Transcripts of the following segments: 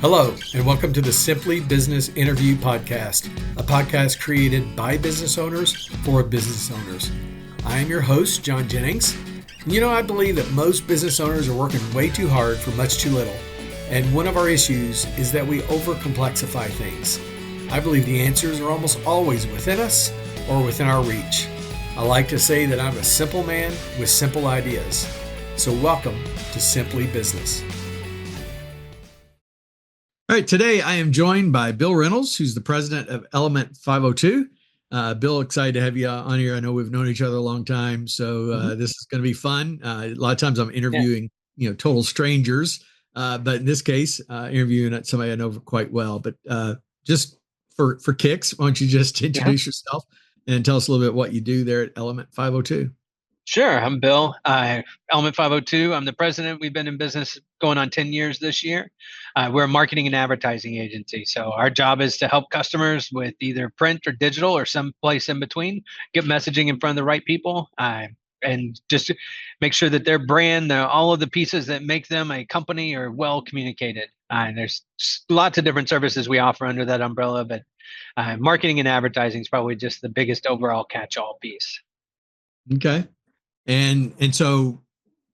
Hello, and welcome to the Simply Business Interview Podcast, a podcast created by business owners for business owners. I am your host, John Jennings. And I believe that most business owners are working way too hard for much too little. And one of our issues is that we overcomplexify things. I believe the answers are almost always within us or within our reach. I like to say that I'm a simple man with simple ideas. So welcome to Simply Business. All right, today I am joined by Bill Reynolds, who's the president of Element 502. Bill, excited to have you on here. I know we've known each other a long time, so this is going to be fun. A lot of times I'm interviewing, total strangers, but in this case, interviewing somebody I know quite well. But just for kicks, why don't you just introduce yourself and tell us a little bit what you do there at Element 502? Sure. I'm Bill. Element 502. I'm the president. We've been in business going on 10 years this year. We're a marketing and advertising agency. So our job is to help customers with either print or digital or some place in between, get messaging in front of the right people, and just make sure that their brand, all of the pieces that make them a company are well communicated. There's lots of different services we offer under that umbrella, but marketing and advertising is probably just the biggest overall catch-all piece. Okay. And so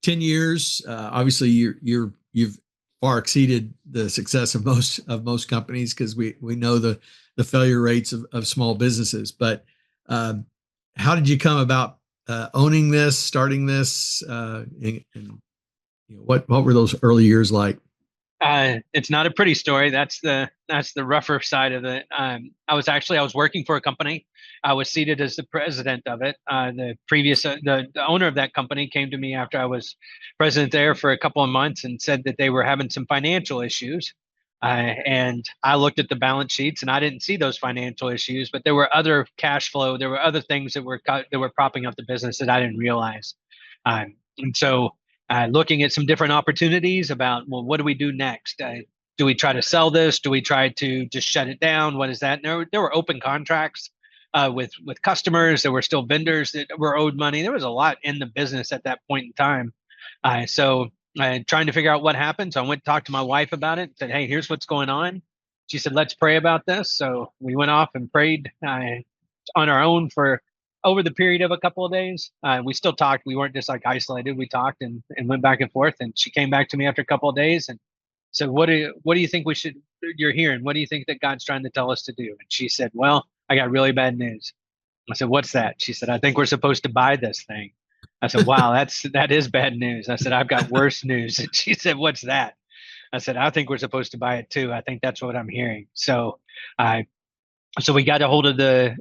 10 years, obviously you've far exceeded the success of most companies because we know the failure rates of small businesses. But how did you come about owning this, starting this, and what were those early years like? It's not a pretty story. That's the rougher side of it. I was working for a company. I was seated as the president of it. The owner of that company came to me after I was president there for a couple of months and said that they were having some financial issues. And I looked at the balance sheets and I didn't see those financial issues, but there were other cash flow. There were other things that were propping up the business that I didn't realize. And so looking at some different opportunities about, well, what do we do next? Do we try to sell this? Do we try to just shut it down? What is that? And there were open contracts with customers. There were still vendors that were owed money. There was a lot in the business at that point in time. So trying to figure out what happened. So I went to talk to my wife about it, said, hey, here's what's going on. She said, let's pray about this. So we went off and prayed on our own for over the period of a couple of days. We still talked. We weren't just like isolated. We talked and went back and forth. And she came back to me after a couple of days and said, what do you think you're hearing? What do you think that God's trying to tell us to do? And she said, well, I got really bad news. I said, what's that? She said, I think we're supposed to buy this thing. I said, wow, that is bad news. I said, I've got worse news. And she said, what's that? I said, I think we're supposed to buy it too. I think that's what I'm hearing. So we got a hold of the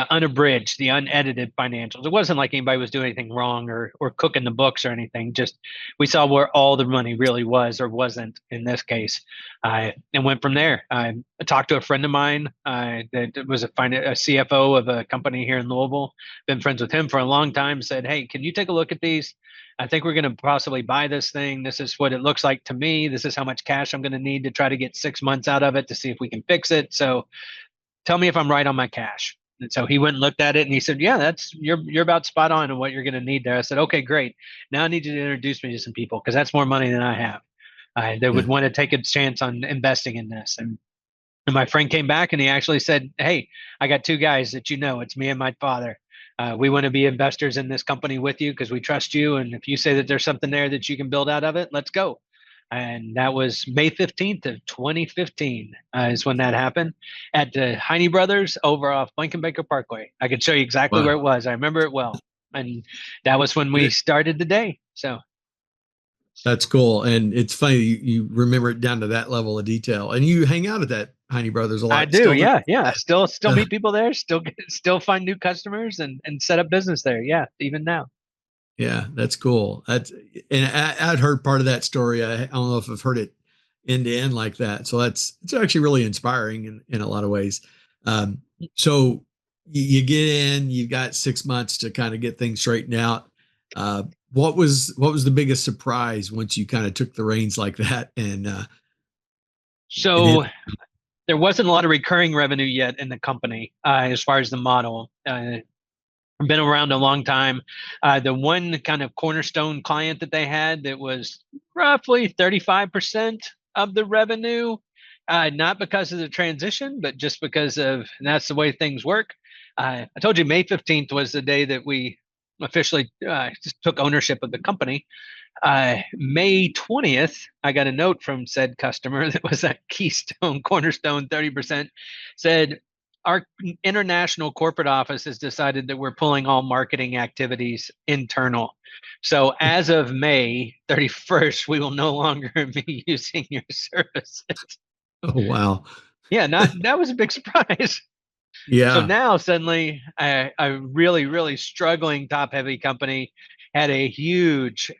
unabridged, the unedited financials. It wasn't like anybody was doing anything wrong or cooking the books or anything. Just we saw where all the money really was or wasn't in this case, and went from there. I talked to a friend of mine that was a CFO of a company here in Louisville. Been friends with him for a long time. Said, hey, can you take a look at these? I think we're going to possibly buy this thing. This is what it looks like to me. This is how much cash I'm going to need to try to get 6 months out of it to see if we can fix it. So tell me if I'm right on my cash. And so he went and looked at it and he said, yeah, you're about spot on in what you're going to need there. I said, okay, great. Now I need you to introduce me to some people because that's more money than I have. They would want to take a chance on investing in this. And my friend came back and he actually said, hey, I got two guys that it's me and my father. We want to be investors in this company with you because we trust you. And if you say that there's something there that you can build out of it, let's go. And that was May 15th of 2015 is when that happened at the Heine Brothers over off Blankenbaker Parkway. I could show you exactly where it was. I remember it well. And that was when we started the day. So that's cool. And it's funny you remember it down to that level of detail. And you hang out at that Heine Brothers a lot. I do. Still, yeah. Still meet people there. Still find new customers and set up business there. Yeah, even now. Yeah, that's cool. I'd heard part of that story. I don't know if I've heard it end to end like that. So it's actually really inspiring in a lot of ways. So you get in, you've got 6 months to kind of get things straightened out. What was the biggest surprise once you kind of took the reins like that? So there wasn't a lot of recurring revenue yet in the company as far as the model. been around a long time. The one kind of cornerstone client that they had that was roughly 35% of the revenue, not because of the transition, but just because of that's the way things work. I told you May 15th was the day that we officially just took ownership of the company. May 20th, I got a note from said customer that was that Keystone Cornerstone 30% said, our international corporate office has decided that we're pulling all marketing activities internal. So as of May 31st, we will no longer be using your services. Oh, wow. Yeah, not that was a big surprise. So Yeah. now suddenly a really, really struggling top heavy company had a huge,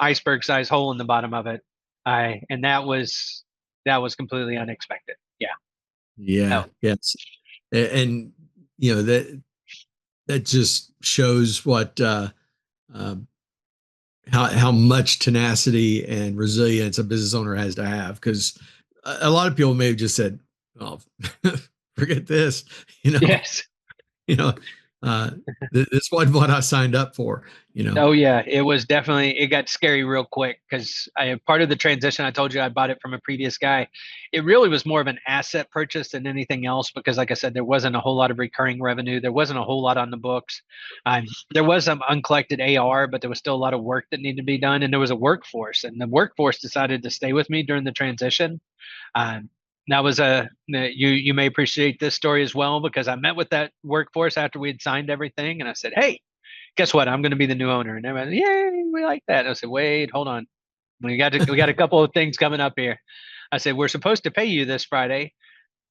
iceberg sized hole in the bottom of it. And that was completely unexpected. Yeah. Yeah. No. Yes. And, that just shows what, um, how much tenacity and resilience a business owner has to have. Because a lot of people may have just said, "Oh, forget this," you know, Yes. you know, uh, this wasn't what I signed up for, you know. Oh yeah, it was definitely it got scary real quick because I part of the transition I told you I bought it from a previous guy. It really was more of an asset purchase than anything else because like I said, there wasn't a whole lot of recurring revenue. There wasn't a whole lot on the books. There was some uncollected AR, but there was still a lot of work that needed to be done. And there was a workforce, and the workforce decided to stay with me during the transition. Um, that was you may appreciate this story as well because I met with that workforce after we had signed everything, and I said, "Hey, guess what? I'm going to be the new owner." And everybody, yay, we like that. I said, wait, hold on. We got a couple of things coming up here. I said, we're supposed to pay you this Friday.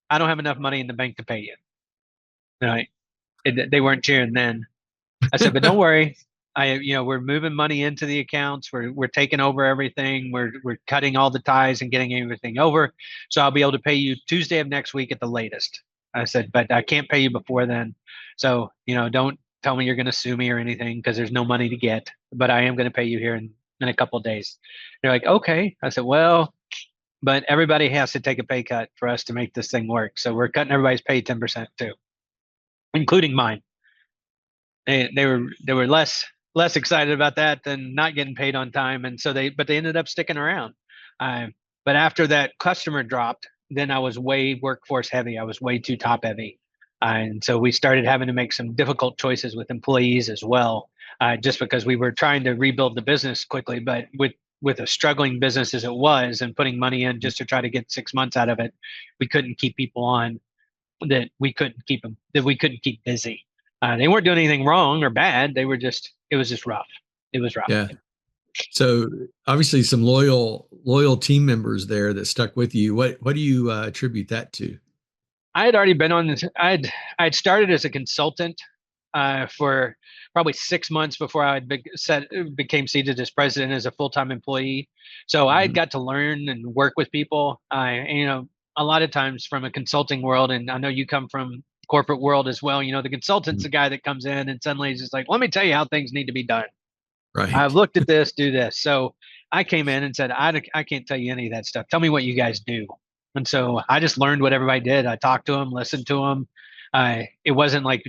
I don't have enough money in the bank to pay you. Right? They weren't cheering then. I said, but don't worry. We're moving money into the accounts. We're taking over everything. We're cutting all the ties and getting everything over. So I'll be able to pay you Tuesday of next week at the latest. I said, but I can't pay you before then. So, don't tell me you're going to sue me or anything because there's no money to get, but I am going to pay you here in a couple of days. They're like, okay. I said, well, but everybody has to take a pay cut for us to make this thing work. So we're cutting everybody's pay 10% too, including mine. They were less excited about that than not getting paid on time, and so they ended up sticking around. Uh, but after that customer dropped, then I was way workforce heavy. I was way too top heavy, and so we started having to make some difficult choices with employees as well, just because we were trying to rebuild the business quickly, but with a struggling business as it was, and putting money in just to try to get 6 months out of it, we couldn't keep people on that we couldn't keep busy. They weren't doing anything wrong or bad. It was just rough. It was rough. Yeah. So obviously some loyal team members there that stuck with you. What do you attribute that to? I had already been on this. I'd started as a consultant for probably 6 months before became seated as president as a full-time employee. So I Mhm. got to learn and work with people. A lot of times from a consulting world, and I know you come from corporate world as well. The consultant's the guy that comes in and suddenly is just like, let me tell you how things need to be done. I've Right. looked at this, do this. So I came in and said, I can't tell you any of that stuff. Tell me what you guys do. And so I just learned what everybody did. I talked to them, listened to them. It wasn't like,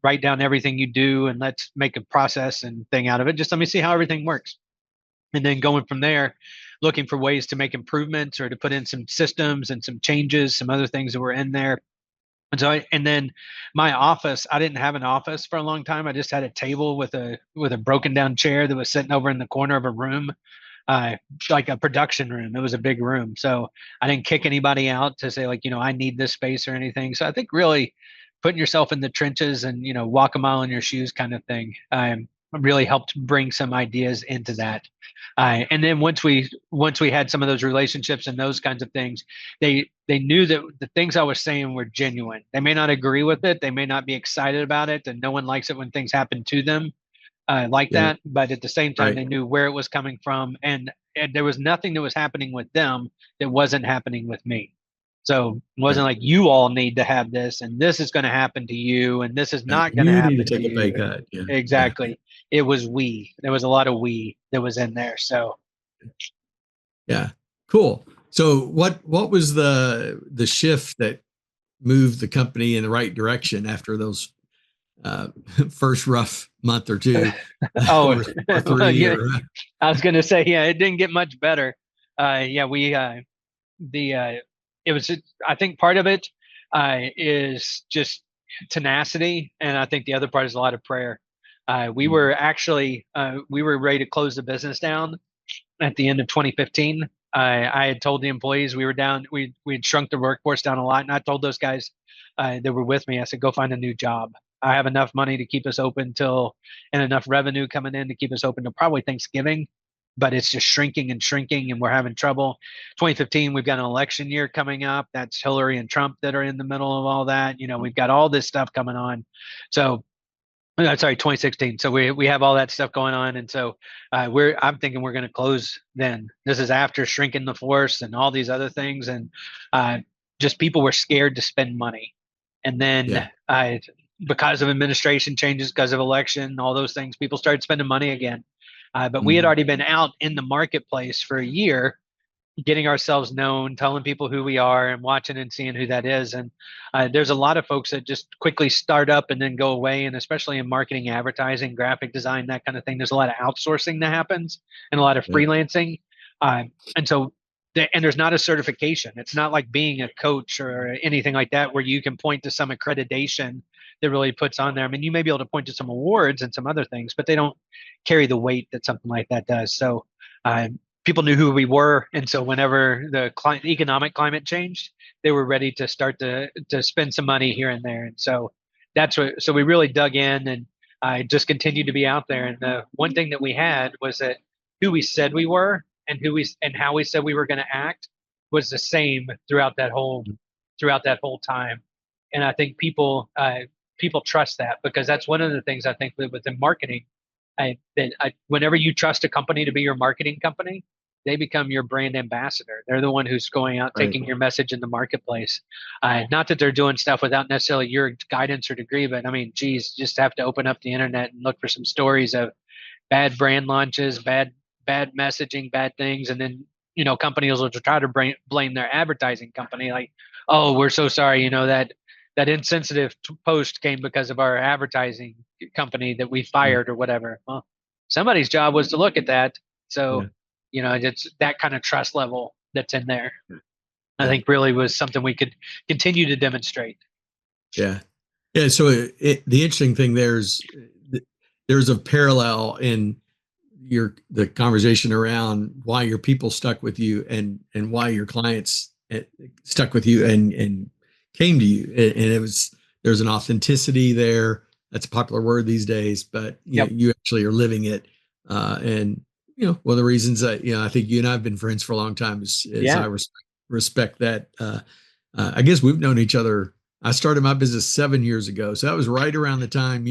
write down everything you do and let's make a process and thing out of it. Just let me see how everything works. And then going from there, looking for ways to make improvements or to put in some systems and some changes, some other things that were in there. And then my office, I didn't have an office for a long time. I just had a table with a broken down chair that was sitting over in the corner of a room, uh, like a production room. It was a big room, so I didn't kick anybody out to say like, I need this space or anything. So I think really putting yourself in the trenches and walk a mile in your shoes kind of thing really helped bring some ideas into that. And then once we had some of those relationships and those kinds of things, they knew that the things I was saying were genuine. They may not agree with it, they may not be excited about it, and no one likes it when things happen to them like Yeah. that. But at the same time, Right. they knew where it was coming from, and there was nothing that was happening with them that wasn't happening with me. So it wasn't Right. like you all need to have this, and this is going to happen to you, and this is Right. not going to You need to happen to take a pay you. cut. Yeah. Yeah. Exactly. It was we. There was a lot of we that was in there. So Yeah. Cool. So what was the shift that moved the company in the right direction after those uh, first rough month or two, Oh, or well, three, yeah, or I was going to say, yeah, it didn't get much better. Yeah, the it was, I think part of it is just tenacity, and I think the other part is a lot of prayer. We were ready to close the business down at the end of 2015. I had told the employees we were down, we had shrunk the workforce down a lot, and I told those guys that were with me, I said, go find a new job. I have enough money to keep us open till, and enough revenue coming in to keep us open to probably Thanksgiving, but it's just shrinking and shrinking, and we're having trouble. 2015, we've got an election year coming up. That's Hillary and Trump that are in the middle of all that. You know, we've got all this stuff coming on. So sorry, 2016. So we have all that stuff going on, and so I'm thinking we're going to close then. This is after shrinking the force and all these other things, and uh, just people were scared to spend money. And yeah. then because of administration changes, because of election, all those things, people started spending money again. But we had Mhm. already been out in the marketplace for a year, getting ourselves known, telling people who we are, and watching and seeing who that is. And there's a lot of folks that just quickly start up and then go away. And especially in marketing, advertising, graphic design, that kind of thing, there's a lot of outsourcing that happens and a lot of Yeah. freelancing. And so, and there's not a certification. It's not like being a coach or anything like that, where you can point to some accreditation that really puts on there. I mean, you may be able to point to some awards and some other things, but they don't carry the weight that something like that does. So, uh, people knew who we were, and so whenever the economic climate changed, they were ready to start to spend some money here and there. And so that's what. So we really dug in, and I just continued to be out there. And the one thing that we had was that who we said we were and who we and how we said we were going to act was the same throughout that whole time. And I think people trust that, because that's one of the things I think within marketing. Whenever you trust a company to be your marketing company, they become your brand ambassador. They're the one who's going out Right. taking your message in the marketplace. Not that they're doing stuff without necessarily your guidance or degree, but I mean, geez, just have to open up the internet and look for some stories of bad brand launches, bad messaging, bad things, and then companies will try to blame their advertising company, like, oh, we're so sorry, that insensitive post came because of our advertising company that we Mm. fired or whatever. Well, somebody's job was to look at that. So, Yeah. it's that kind of trust level that's in there. I Yeah. think really was something we could continue to demonstrate. Yeah. Yeah. So the interesting thing there's a parallel in the conversation around why your people stuck with you, and why your clients stuck with you and came to you. And there's an authenticity there. That's a popular word these days, but Yep. you actually are living it. And one of the reasons that I think you and I've been friends for a long time is Yeah. I respect that. I guess we've known each other. I started my business 7 years ago, so that was right around the time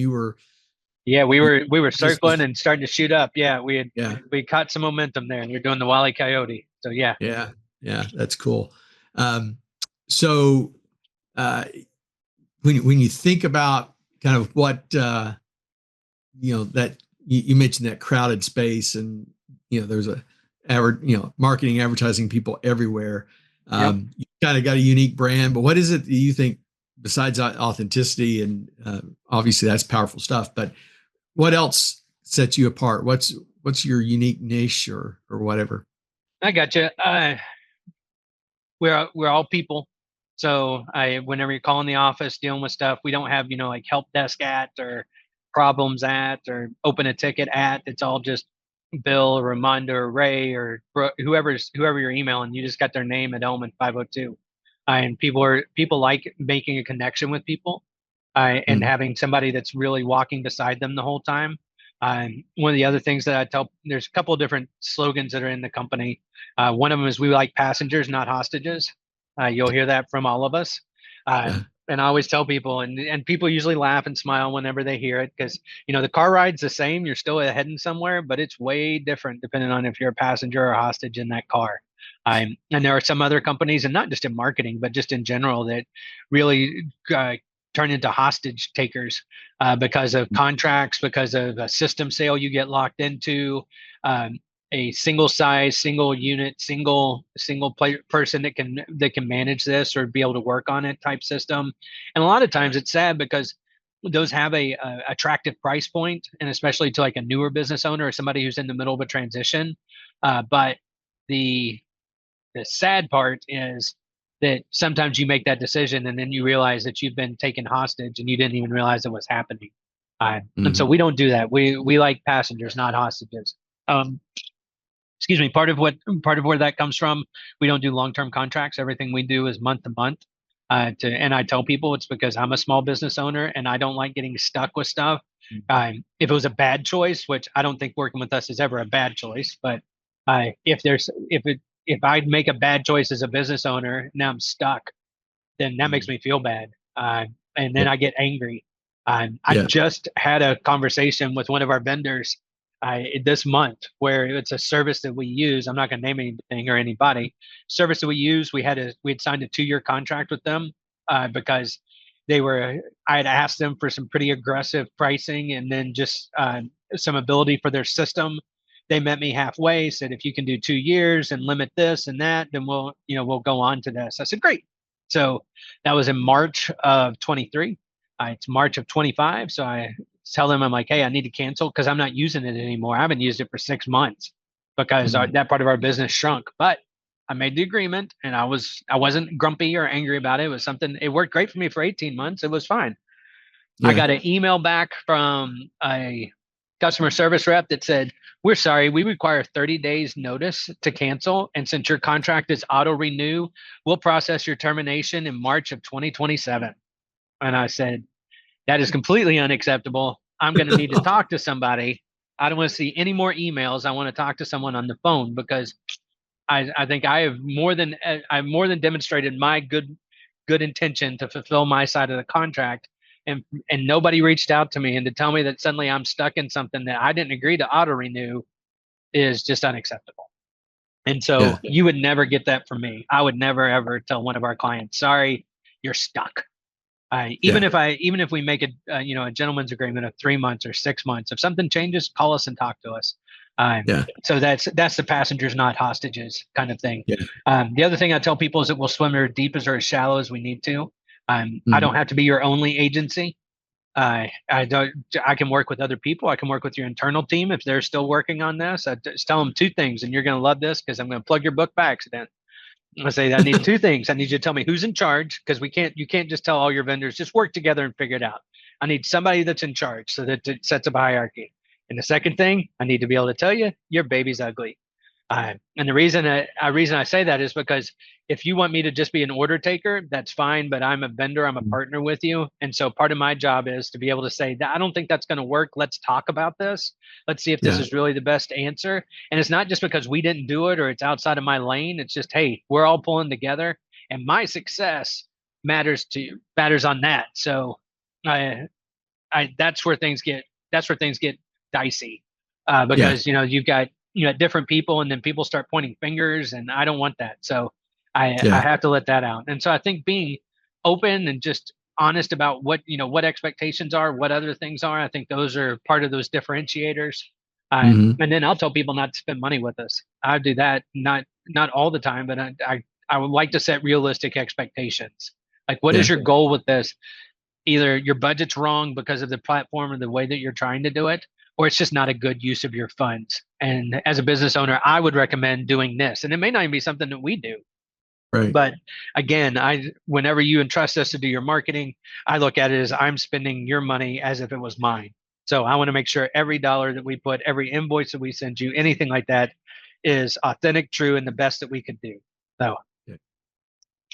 Yeah, we you were just circling was. and starting to shoot up. Yeah, Yeah. we caught some momentum there, and you're doing the Wally Coyote. So yeah. Yeah, yeah, that's cool. Um, so uh, when you think about kind of what that you mentioned, that crowded space, and there's marketing, advertising people everywhere. Yep. You kind of got a unique brand, but what is it that you think, besides authenticity, and obviously that's powerful stuff, but what else sets you apart? What's your unique niche, or whatever? I got you. We're all people. So whenever you're calling the office dealing with stuff, we don't have like help desk at, or problems at, or open a ticket at. It's all just Bill, or Reminder, or Ray, or whoever you're emailing. You just got their name at Element 502. And people like making a connection with people, and Mm, having somebody that's really walking beside them the whole time. One of the other things that I tell, there's a couple of different slogans that are in the company. One of them is, we like passengers, not hostages. You'll hear that from all of us. yeah. And I always tell people, and people usually laugh and smile whenever they hear it, because the car ride's the same. You're still heading somewhere, but it's way different depending on if you're a passenger or a hostage in that car. And there are some other companies, and not just in marketing, but just in general, that really turn into hostage takers because of contracts, because of a system sale you get locked into, um, a single size, single unit, single person that can manage this or be able to work on it type system. And a lot of times it's sad, because those have a attractive price point, and especially to like a newer business owner or somebody who's in the middle of a transition. But the sad part is that sometimes you make that decision and then you realize that you've been taken hostage and you didn't even realize it was happening. And so we don't do that. We like passengers, not hostages. Excuse me. Part of where that comes from, we don't do long-term contracts. Everything we do is month to month. And I tell people it's because I'm a small business owner and I don't like getting stuck with stuff. If it was a bad choice, which I don't think working with us is ever a bad choice, but if I make a bad choice as a business owner, now I'm stuck, then that makes me feel bad. And then I get angry. I just had a conversation with one of our vendors this month where it's a service that we use. I'm not going to name anything or anybody. Service that we use, we had signed a 2-year contract with them because I had asked them for some pretty aggressive pricing and then just some ability for their system. They met me halfway, said, if you can do 2 years and limit this and that, then we'll go on to this. I said, great. So that was in March of 23. It's March of 25. So I tell them, I'm like, hey, I need to cancel because I'm not using it anymore. I haven't used it for 6 months because that part of our business shrunk. But I made the agreement and I wasn't grumpy or angry about it. It was something, it worked great for me for 18 months. It was fine. Yeah. I got an email back from a customer service rep that said, we're sorry, we require 30 days notice to cancel. And since your contract is auto renew, we'll process your termination in March of 2027. And I said, that is completely unacceptable. I'm going to need to talk to somebody. I don't want to see any more emails. I want to talk to someone on the phone because I think I've more than demonstrated my good intention to fulfill my side of the contract. And nobody reached out to me, and to tell me that suddenly I'm stuck in something that I didn't agree to auto renew is just unacceptable. And so you would never get that from me. I would never ever tell one of our clients, sorry, you're stuck. Even if we make a gentleman's agreement of 3 months or 6 months, if something changes, call us and talk to us. So that's the passengers, not hostages kind of thing. The other thing I tell people is that we'll swim as deep or as shallow as we need to. I don't have to be your only agency. I can work with other people. I can work with your internal team if they're still working on this. I just tell them 2 things, and you're going to love this because I'm going to plug your book by accident. I say, I need 2 things. I need you to tell me who's in charge, because you can't just tell all your vendors, just work together and figure it out. I need somebody that's in charge so that it sets up a hierarchy. And the second thing, I need to be able to tell you, your baby's ugly. And the reason I say that is because if you want me to just be an order taker, that's fine, but I'm a vendor, I'm a partner with you. And so part of my job is to be able to say that I don't think that's going to work. Let's talk about this. Let's see if this is really the best answer. And it's not just because we didn't do it or it's outside of my lane. It's just, hey, we're all pulling together and my success matters on that. So that's where things get dicey because, you've got, different people, and then people start pointing fingers, and I don't want that. So I have to let that out. And so I think being open and just honest about what expectations are, what other things are, I think those are part of those differentiators. And then I'll tell people not to spend money with us. I do that, not all the time, but I would like to set realistic expectations. Like, what is your goal with this? Either your budget's wrong because of the platform or the way that you're trying to do it, or it's just not a good use of your funds. And as a business owner, I would recommend doing this. And it may not even be something that we do. Right. But again, whenever you entrust us to do your marketing, I look at it as I'm spending your money as if it was mine. So I want to make sure every dollar that we put, every invoice that we send you, anything like that is authentic, true, and the best that we could do. So.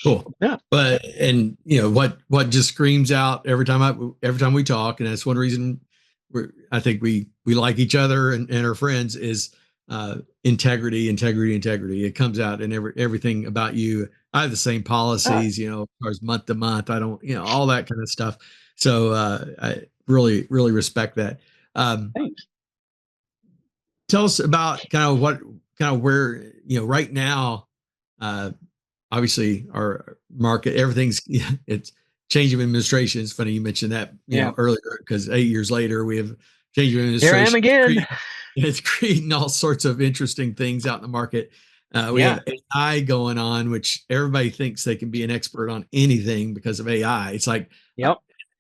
Cool. Yeah. But, and what just screams out every time we talk, and that's one reason I think we like each other and are friends, is integrity. It comes out in everything about you. I have the same policies, as far as month to month. I don't, all that kind of stuff. So I really, really respect that. Thanks. Tell us about where, right now, obviously our market, everything's, it's change of administration. It's funny you mentioned that earlier, because 8 years later we have change of administration. Here I am again. It's creating all sorts of interesting things out in the market. We have AI going on, which everybody thinks they can be an expert on anything because of AI. It's like,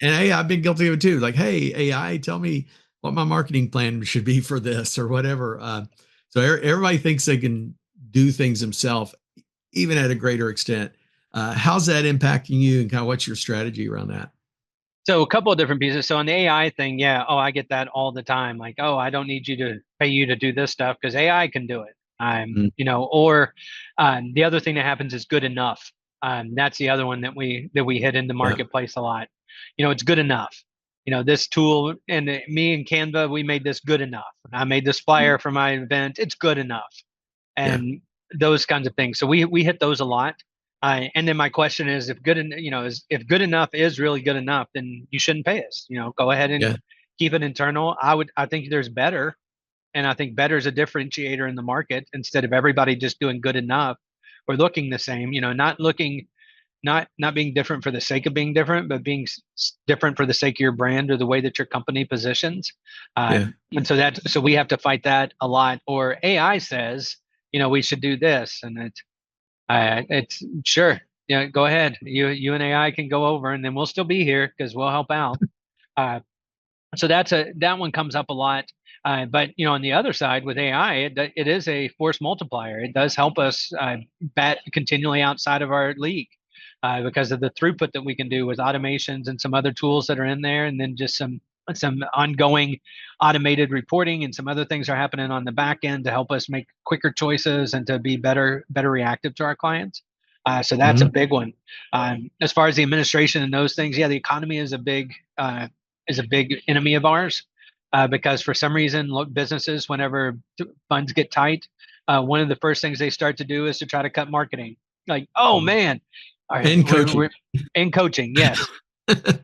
and hey, I've been guilty of it too. Like, hey, AI, tell me what my marketing plan should be for this or whatever. So everybody thinks they can do things themselves, even at a greater extent. How's that impacting you, and kind of what's your strategy around that? So a couple of different pieces. So on the AI thing, yeah, oh, I get that all the time. Like, oh, I don't need you to pay you to do this stuff because AI can do it. Mm, Or the other thing that happens is good enough. That's the other one that we hit in the yeah. marketplace a lot. It's good enough. This tool and me and Canva, we made this good enough. I made this flyer for my event. It's good enough, Yeah. and those kinds of things. So we hit those a lot. And then my question is, if good enough is really good enough, then you shouldn't pay us. Go ahead and Yeah. keep it internal. I think there's better, and I think better is a differentiator in the market instead of everybody just doing good enough or looking the same. Not being different for the sake of being different, but being different for the sake of your brand or the way that your company positions. Yeah. And so we have to fight that a lot. Or AI says, we should do this, and it's sure. Yeah, go ahead. You and AI can go over, and then we'll still be here because we'll help out. Uh, so that one comes up a lot. But on the other side with AI, it is a force multiplier. It does help us bat continually outside of our league because of the throughput that we can do with automations and some other tools that are in there, and then just some ongoing automated reporting and some other things are happening on the back end to help us make quicker choices and to be better reactive to our clients. So that's a Mhm. big one. As far as the administration and those things, yeah, the economy is a big enemy of ours because for some reason, look, businesses, whenever funds get tight, one of the first things they start to do is to try to cut marketing. Like, oh man, all right, And coaching. we're in coaching, yes.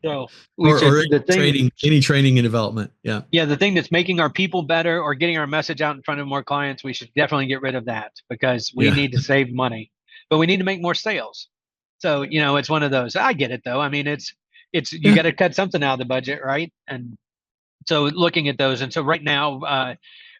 So we or should the thing, any training and development. Yeah. yeah, the thing that's making our people better or getting our message out in front of more clients, we should definitely get rid of that because we Yeah. need to save money, but we need to make more sales. So it's one of those. I get it though. I mean, it's you Yeah. got to cut something out of the budget, right? And so looking at those, and so right now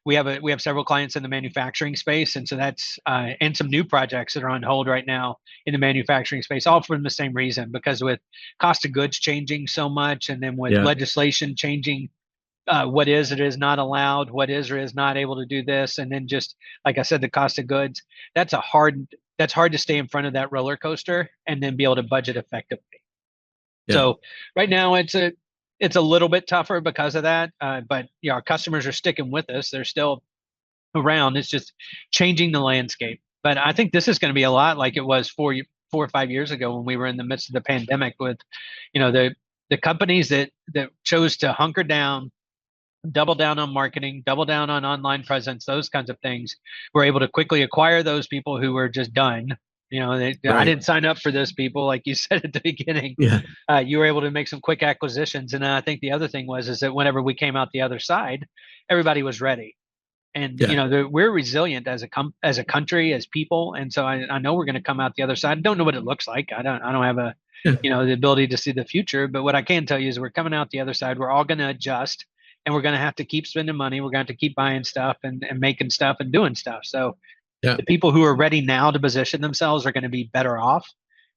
we have several clients in the manufacturing space, and so that's and some new projects that are on hold right now in the manufacturing space, all for the same reason, because with cost of goods changing so much, and then with Yeah. legislation changing what is or is not allowed, what is or is not able to do this, and then just like I said, the cost of goods. That's hard to stay in front of that roller coaster and then be able to budget effectively. Yeah. So right now it's a little bit tougher because of that, but our customers are sticking with us. They're still around. It's just changing the landscape. But I think this is going to be a lot like it was 4 or 5 years ago when we were in the midst of the pandemic with, the companies that chose to hunker down, double down on marketing, double down on online presence, those kinds of things. We're able to quickly acquire those people who were just done. I Right. didn't sign up for this, people, like you said at the beginning. Yeah. You were able to make some quick acquisitions, and I think the other thing is that whenever we came out the other side, everybody was ready. And Yeah. we're resilient as a country, as people, and so I know we're going to come out the other side. I don't know what it looks like. I don't have Yeah. the ability to see the future, but what I can tell you is we're coming out the other side. We're all going to adjust, and we're going to have to keep spending money. We're going to have to keep buying stuff and making stuff and doing stuff. So Yeah. the people who are ready now to position themselves are going to be better off.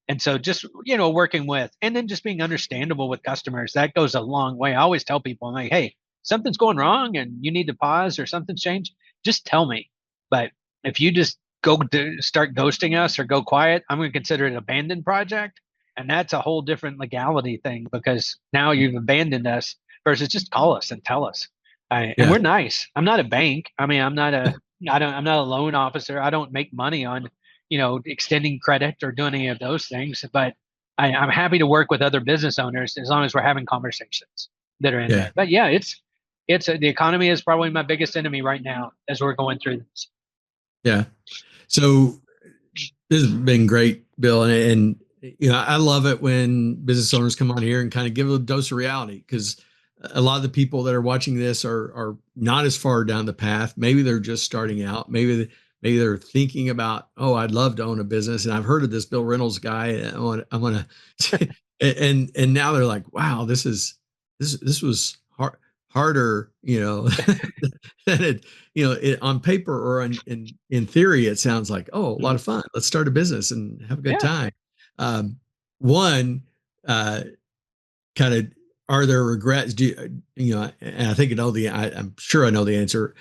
And so just, working with, and then just being understandable with customers, that goes a long way. I always tell people, I'm like, hey, something's going wrong and you need to pause or something's changed, just tell me. But if you just start ghosting us or go quiet, I'm going to consider it an abandoned project. And that's a whole different legality thing because now you've abandoned us versus just call us and tell us. And Yeah. we're nice. I'm not a bank. I mean, I'm not a loan officer. I don't make money on, extending credit or doing any of those things. But I'm happy to work with other business owners as long as we're having conversations that are in Yeah. there. But yeah, the economy is probably my biggest enemy right now as we're going through this. Yeah. So this has been great, Bill, and I love it when business owners come on here and kind of give a dose of reality, because a lot of the people that are watching this are not as far down the path. Maybe they're just starting out. Maybe they're thinking about, oh, I'd love to own a business, and I've heard of this Bill Reynolds guy. I want to, and now they're like, wow, this was harder, than it on paper or in theory. It sounds like, oh, a lot of fun. Let's start a business and have a good Yeah. time. One, kind of are there regrets? And I think I'm sure I know the answer.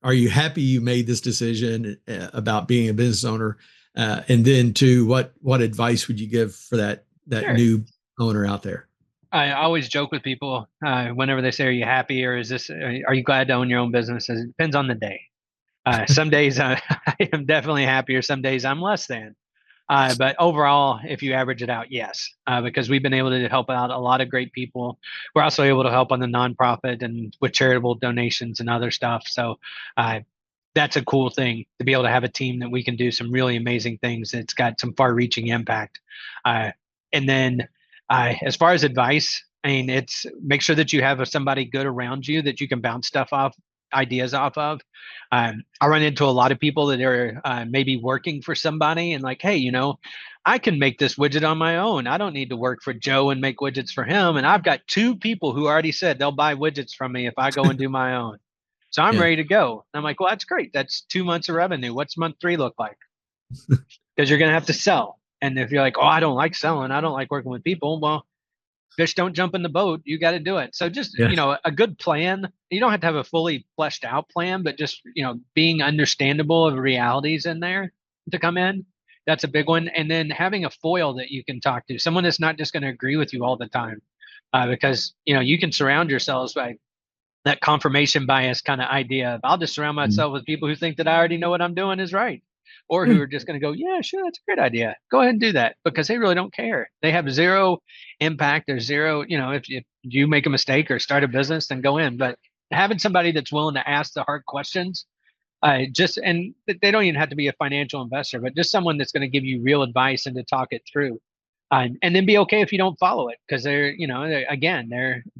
Are you happy you made this decision about being a business owner? And then two, what advice would you give for that Sure. new owner out there? I always joke with people whenever they say, "Are you happy?" or "Are you glad to own your own business?" It depends on the day. Some days I am definitely happier. Some days I'm less than. But overall, if you average it out, yes, because we've been able to help out a lot of great people. We're also able to help on the nonprofit and with charitable donations and other stuff. So that's a cool thing to be able to have a team that we can do some really amazing things. It's got some far-reaching impact. And then as far as advice, I mean, it's make sure that you have somebody good around you that you can bounce ideas off of. I run into a lot of people that are maybe working for somebody and like, hey, I can make this widget on my own. I don't need to work for Joe and make widgets for him. And I've got 2 people who already said they'll buy widgets from me if I go and do my own. So I'm ready to go. I'm like, well, that's great. That's 2 months of revenue. What's month 3 look like? Because you're going to have to sell. And if you're like, oh, I don't like selling, I don't like working with people. Well, fish don't jump in the boat. You got to do it. So just, a good plan. You don't have to have a fully fleshed out plan, but just, being understandable of realities in there to come in. That's a big one. And then having a foil that you can talk to, someone that's not just going to agree with you all the time. Because, you can surround yourselves by that confirmation bias kind of idea of I'll just surround myself with people who think that I already know what I'm doing is right. Or who are just going to go, yeah, sure, that's a great idea. Go ahead and do that, because they really don't care. They have zero impact or zero, if you make a mistake or start a business, then go in. But having somebody that's willing to ask the hard questions, and they don't even have to be a financial investor, but just someone that's going to give you real advice and to talk it through. And then be okay if you don't follow it, because they're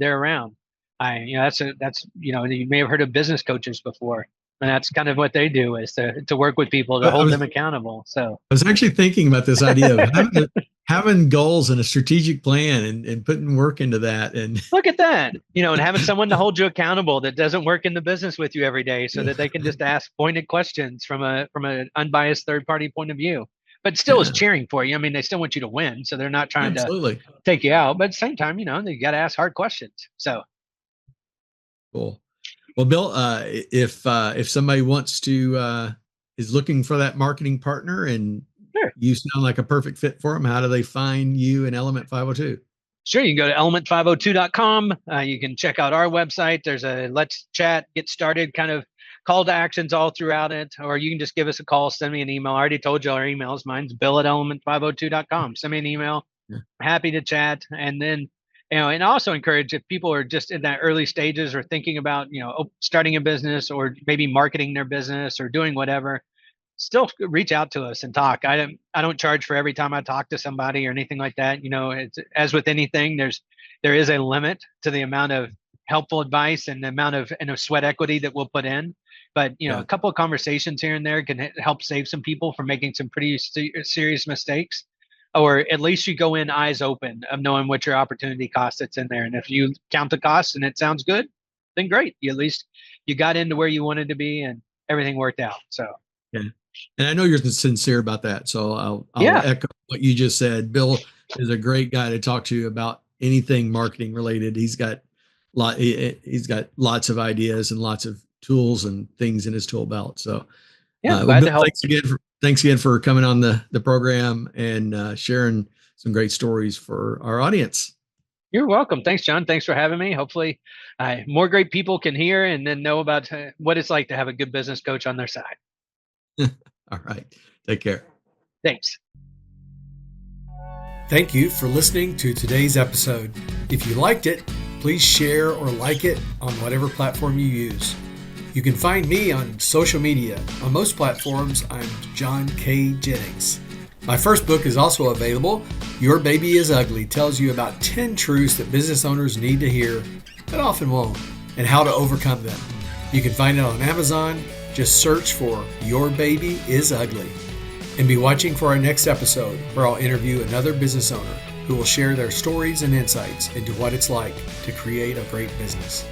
around. You may have heard of business coaches before. And that's kind of what they do, is to work with people to hold them accountable. So I was actually thinking about this idea of having goals and a strategic plan and putting work into that. And look at that, and having someone to hold you accountable that doesn't work in the business with you every day, so that they can just ask pointed questions from an unbiased third party point of view, but still is cheering for you. I mean, they still want you to win, so they're not trying to take you out. But at the same time, you got to ask hard questions. So cool. Well, Bill, if somebody wants to is looking for that marketing partner and you sound like a perfect fit for them, how do they find you in Element 502? Sure, you can go to element502.com. You can check out our website. There's a let's chat, get started kind of call to actions all throughout it, or you can just give us a call, send me an email. I already told you our emails. Mine's bill@element502.com. Send me an email. Yeah. Happy to chat. And then and also encourage, if people are just in that early stages or thinking about, starting a business or maybe marketing their business or doing whatever, still reach out to us and talk. I don't charge for every time I talk to somebody or anything like that. It's, as with anything, there is a limit to the amount of helpful advice and the amount of sweat equity that we'll put in. But, a couple of conversations here and there can help save some people from making some pretty serious mistakes. Or at least you go in eyes open of knowing what your opportunity cost that's in there. And if you count the costs and it sounds good, then great. At least you got into where you wanted to be and everything worked out. So, yeah. And I know you're sincere about that. So I'll echo what you just said. Bill is a great guy to talk to about anything marketing related. He's got lots of ideas and lots of tools and things in his tool belt. So glad to help. Thanks again for coming on the program and sharing some great stories for our audience. You're welcome. Thanks, John. Thanks for having me. Hopefully more great people can hear and then know about what it's like to have a good business coach on their side. All right. Take care. Thanks. Thank you for listening to today's episode. If you liked it, please share or like it on whatever platform you use. You can find me on social media. On most platforms, I'm John K. Jennings. My first book is also available. Your Baby is Ugly tells you about 10 truths that business owners need to hear, but often won't, and how to overcome them. You can find it on Amazon. Just search for Your Baby is Ugly. And be watching for our next episode, where I'll interview another business owner who will share their stories and insights into what it's like to create a great business.